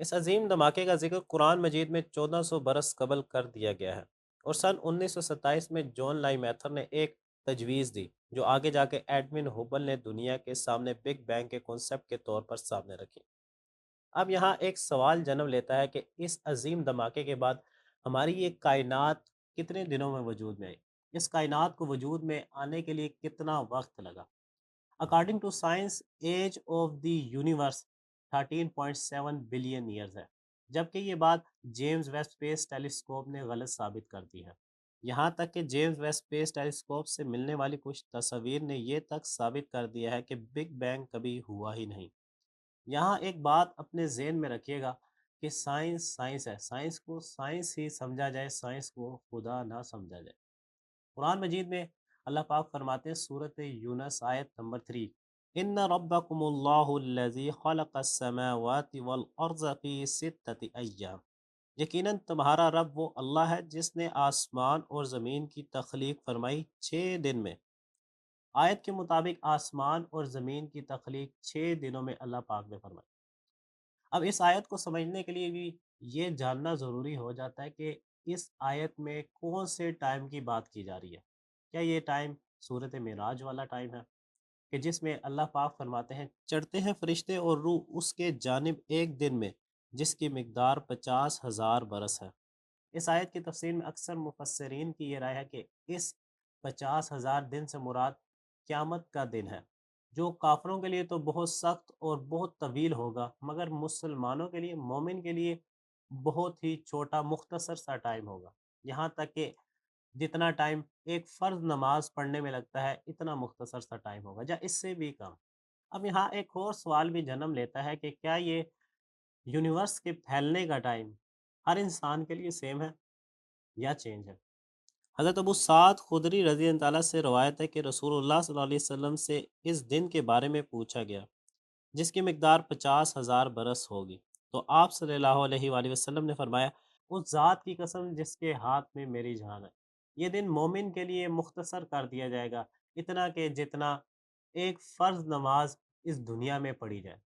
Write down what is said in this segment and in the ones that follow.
اس عظیم دھماکے کا ذکر قرآن مجید میں 1400 برس قبل کر دیا گیا ہے، اور سن 1927 میں جون لائی میتھر نے ایک تجویز دی جو آگے جا کے ایڈمن ہوبل نے دنیا کے سامنے بگ بینگ کے کنسپٹ کے طور پر سامنے رکھی۔ اب یہاں ایک سوال جنم لیتا ہے کہ اس عظیم دھماکے کے بعد ہماری یہ کائنات کتنے دنوں میں وجود میں آئی؟ اس کائنات کو وجود میں آنے کے لیے کتنا وقت لگا؟ According to science age of the universe 13.7 billion years ہے، جبکہ یہ بات جیمز ویب اسپیس ٹیلیسکوپ نے غلط ثابت کر دی ہے۔ یہاں تک کہ جیمز ویب اسپیس ٹیلیسکوپ سے ملنے والی کچھ تصاویر نے یہ تک ثابت کر دیا ہے کہ بگ بینگ کبھی ہوا ہی نہیں۔ یہاں ایک بات اپنے ذہن میں رکھیے گا کہ سائنس سائنس ہے، سائنس کو سائنس ہی سمجھا جائے، سائنس کو خدا نہ سمجھا جائے۔ قرآن مجید میں اللہ پاک فرماتے ہیں سورۃ یونس آیت نمبر 3، ان ربکم اللہ الذی خلق السماوات والارض فی ستۃ ایام، یقیناً تمہارا رب وہ اللہ ہے جس نے آسمان اور زمین کی تخلیق فرمائی 6 دن میں۔ آیت کے مطابق آسمان اور زمین کی تخلیق 6 دنوں میں اللہ پاک نے فرمائی۔ اب اس آیت کو سمجھنے کے لیے بھی یہ جاننا ضروری ہو جاتا ہے کہ اس آیت میں کون سے ٹائم کی بات کی جا رہی ہے۔ کیا یہ ٹائم صورت معراج والا ٹائم ہے کہ جس میں اللہ پاک فرماتے ہیں چڑھتے ہیں فرشتے اور روح اس کے جانب ایک دن میں جس کی مقدار 50,000 برس ہے۔ اس آیت کی تفسیر میں اکثر مفسرین کی یہ رائے ہے کہ اس 50,000 دن سے مراد قیامت کا دن ہے، جو کافروں کے لیے تو بہت سخت اور بہت طویل ہوگا، مگر مسلمانوں کے لیے، مومن کے لیے بہت ہی چھوٹا مختصر سا ٹائم ہوگا۔ یہاں تک کہ جتنا ٹائم ایک فرض نماز پڑھنے میں لگتا ہے اتنا مختصر سا ٹائم ہوگا، یا اس سے بھی کم۔ اب یہاں ایک اور سوال بھی جنم لیتا ہے کہ کیا یہ یونیورس کے پھیلنے کا ٹائم ہر انسان کے لیے سیم ہے یا چینج ہے؟ حضرت ابو سعد خدری رضی اللہ تعالیٰ سے روایت ہے کہ رسول اللہ صلی اللہ علیہ وسلم سے اس دن کے بارے میں پوچھا گیا جس کی مقدار 50,000 برس ہوگی، تو آپ صلی اللہ علیہ وآلہ وسلم نے فرمایا اس ذات کی قسم جس کے ہاتھ میں میری جان ہے، یہ دن مومن کے لیے مختصر کر دیا جائے گا، اتنا کہ جتنا ایک فرض نماز اس دنیا میں پڑھی جائے،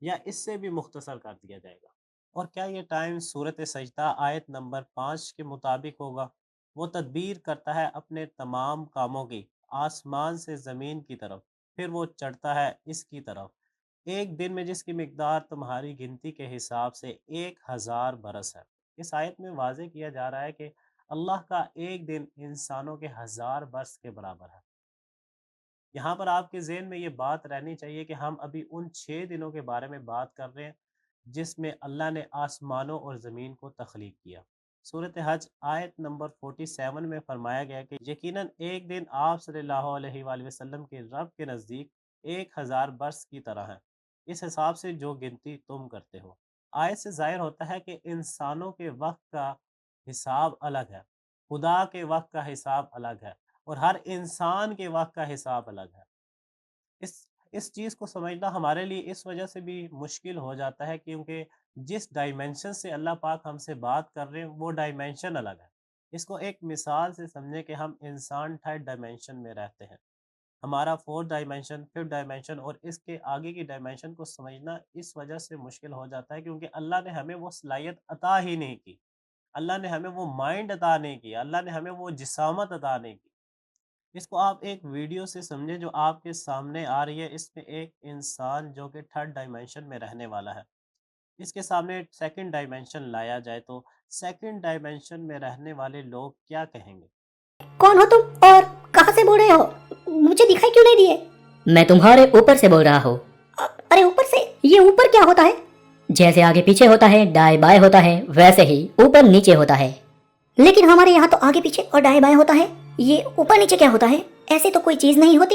یا اس سے بھی مختصر کر دیا جائے گا۔ اور کیا یہ ٹائم صورت سجدہ آیت نمبر 5 کے مطابق ہوگا؟ وہ تدبیر کرتا ہے اپنے تمام کاموں کی آسمان سے زمین کی طرف، پھر وہ چڑھتا ہے اس کی طرف ایک دن میں جس کی مقدار تمہاری گنتی کے حساب سے 1,000 برس ہے۔ اس آیت میں واضح کیا جا رہا ہے کہ اللہ کا ایک دن انسانوں کے 1000 برس کے برابر ہے۔ یہاں پر آپ کے ذہن میں یہ بات رہنی چاہیے کہ ہم ابھی ان 6 دنوں کے بارے میں بات کر رہے ہیں جس میں اللہ نے آسمانوں اور زمین کو تخلیق کیا۔ صورت حج آیت نمبر 47 میں فرمایا گیا کہ یقیناً ایک دن آپ صلی اللہ علیہ وآلہ وسلم کے رب کے نزدیک 1,000 برس کی طرح ہے، اس حساب سے جو گنتی تم کرتے ہو۔ آیت سے ظاہر ہوتا ہے کہ انسانوں کے وقت کا حساب الگ ہے، خدا کے وقت کا حساب الگ ہے، اور ہر انسان کے وقت کا حساب الگ ہے۔ اس اس چیز کو سمجھنا ہمارے لیے اس وجہ سے بھی مشکل ہو جاتا ہے کیونکہ جس ڈائمنشن سے اللہ پاک ہم سے بات کر رہے ہیں وہ ڈائمنشن الگ ہے۔ اس کو ایک مثال سے سمجھیں کہ ہم انسان 3rd ڈائمنشن میں رہتے ہیں، ہمارا 4th ڈائمنشن، 5th ڈائمنشن، اور اس کے آگے کی ڈائمنشن کو سمجھنا اس وجہ سے مشکل ہو جاتا ہے کیونکہ اللہ نے ہمیں وہ صلاحیت عطا ہی نہیں کی، اللہ نے ہمیں وہ مائنڈ عطا نہیں کی، اللہ نے ہمیں وہ جسامت عطا نہیں کی۔ اس کو آپ ایک ویڈیو سے سمجھیں جو آپ کے سامنے آ رہی ہے، اس میں ایک انسان جو کہ 3rd ڈائمنشن میں رہنے والا ہے، اس کے سامنے 2nd ڈائمنشن لایا جائے تو 2nd ڈائمنشن میں رہنے والے لوگ کیا کہیں گے؟ کون ہو تم اور کہاں سے بول رہے ہو؟ مجھے دکھائی کیوں نہیں دیے؟ میں تمہارے اوپر سے بول رہا ہوں۔ ارے اوپر سے؟ یہ اوپر کیا ہوتا ہے؟ جیسے آگے پیچھے ہوتا ہے، دائیں بائیں ہوتا ہے، ویسے ہی اوپر نیچے ہوتا ہے۔ لیکن ہمارے یہاں تو آگے پیچھے اور دائیں بائیں ہوتا ہے، یہ اوپر نیچے کیا ہوتا ہے؟ ایسے تو کوئی چیز نہیں ہوتی۔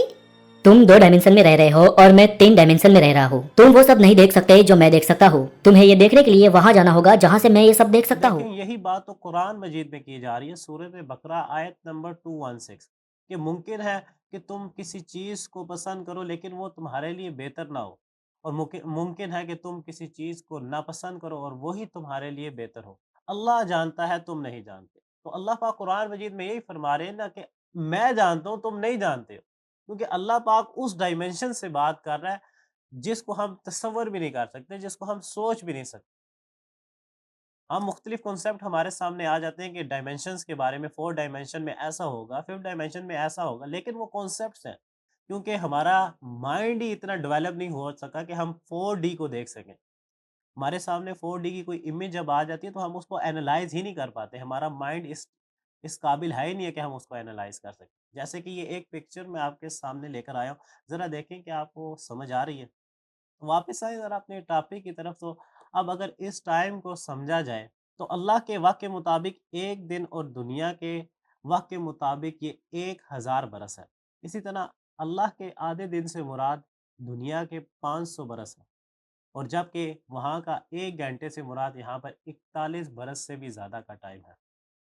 تم 2 ڈائمنشن میں رہ رہے ہو اور میں 3 ڈائمنشن میں رہ رہا ہوں۔ تم وہ سب نہیں دیکھ سکتے جو میں دیکھ سکتا ہوں، تمہیں یہ دیکھنے کے لیے وہاں جانا ہوگا جہاں سے میں یہ سب دیکھ سکتا ہوں۔ لیکن یہی بات تو قرآن مجید میں کی جا رہی ہے، سورۃ بقرہ آیت نمبر 216، کہ ممکن ہے کہ تم کسی چیز کو پسند کرو لیکن وہ تمہارے لیے بہتر نہ ہو، اور ممکن ہے کہ تم کسی چیز کو ناپسند کرو اور وہی تمہارے لیے بہتر ہو۔ اللہ جانتا ہے، تم نہیں جانتے۔ تو اللہ پاک قرآن مجید میں یہی فرما رہے ہیں نا کہ میں جانتا ہوں، تم نہیں جانتے ہو، کیونکہ اللہ پاک اس ڈائمنشن سے بات کر رہا ہے جس کو ہم تصور بھی نہیں کر سکتے، جس کو ہم سوچ بھی نہیں سکتے۔ ہم مختلف کنسیپٹ ہمارے سامنے آ جاتے ہیں کہ ڈائمینشنس کے بارے میں، 4 ڈائمینشن میں ایسا ہوگا، 5 ڈائمینشن میں ایسا ہوگا، لیکن وہ کنسیپٹس ہیں، کیونکہ ہمارا مائنڈ ہی اتنا ڈیولپ نہیں ہو سکا کہ ہم 4D کو دیکھ سکیں۔ ہمارے سامنے 4D کی کوئی امیج جب آ جاتی ہے تو ہم اس کو اینالائز ہی نہیں کر پاتے، ہمارا مائنڈ اس قابل ہے ہی نہیں ہے کہ ہم اس کو اینالائز کر سکیں۔ جیسے کہ یہ ایک پکچر میں آپ کے سامنے لے کر آیا ہوں، ذرا دیکھیں کہ آپ کو سمجھ آ رہی ہے؟ واپس آئیں ذرا اپنے ٹاپک کی طرف۔ تو اب اگر اس ٹائم کو سمجھا جائے تو اللہ کے وقت کے مطابق ایک دن اور دنیا کے وقت کے مطابق یہ 1000 برس ہے۔ اسی طرح اللہ کے آدھے دن سے مراد دنیا کے 500 برس ہے، اور جبکہ وہاں کا 1 گھنٹے سے مراد یہاں پر 41 برس سے بھی زیادہ کا ٹائم ہے۔